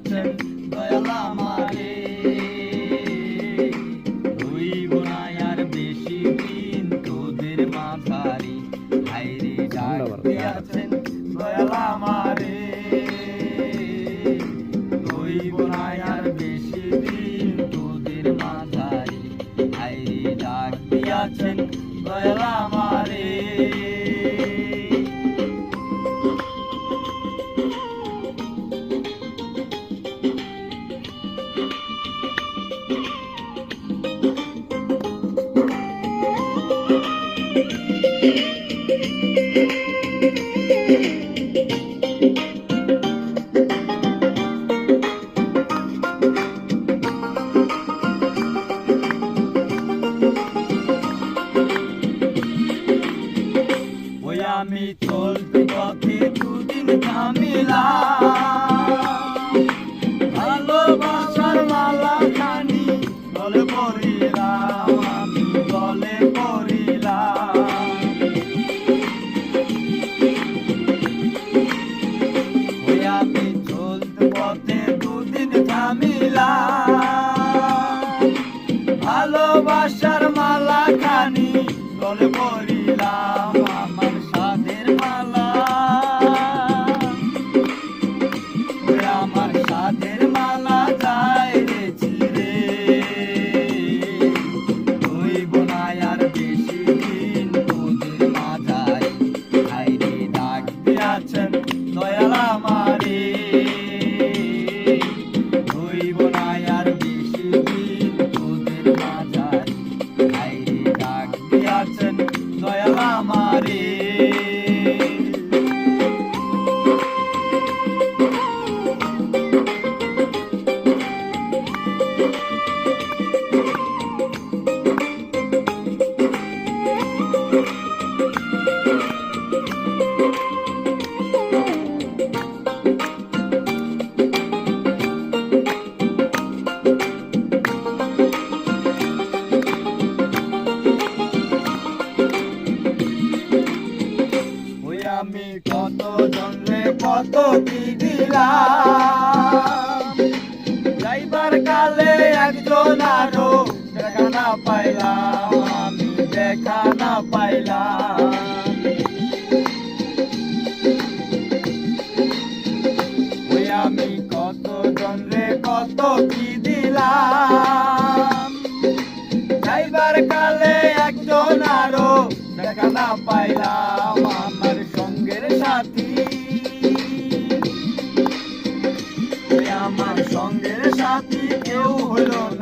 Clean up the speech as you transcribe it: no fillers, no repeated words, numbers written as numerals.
দিয়াছেন দয়াল আমারে, রইব না আর বেশি দিন তোদের মাঝারি, হায়রে ডাক দিয়াছেন দয়াল আমারে, রইব না আর বেশি দিন তোদের মাঝারি, হায়রে ডাক দিয়াছেন দয়াল আমারে। আমি চলতে পথে দুদিন থামিলাম, ভালোবাসার মালা খানি গলে পড়িলাম, আমি গলে পড়িলাম। ওই আমি চলতে পথে দুদিন থামিলাম, ভালোবাসার মালা খানি গলে পড়িলাম, আমার সাধের মালা, আমার সাধের মালা যায় রে ছিঁড়ে, রইব না আর বেশি দিন তোদের মাঝারি, হায়রে ডাক দিয়াছেন দয়াল আমারে, রইব না আর বেশি দিন তোদের মাঝারি, হায়রে ডাক দিয়াছেন দয়াল আমারে। আমি কত জন্মে কত কি দিলাম, যাইবার কালে একজন আরো দেখা না পাইলাম, আমি দেখা না পাইলাম। ওই আমি কত জন্মে কত কি দিলাম, যাইবার কালে একজন আরো দেখা না পাইলাম, আমার সঙ্গের সাথী, আমার সঙ্গের সাথী কেউ হলো না।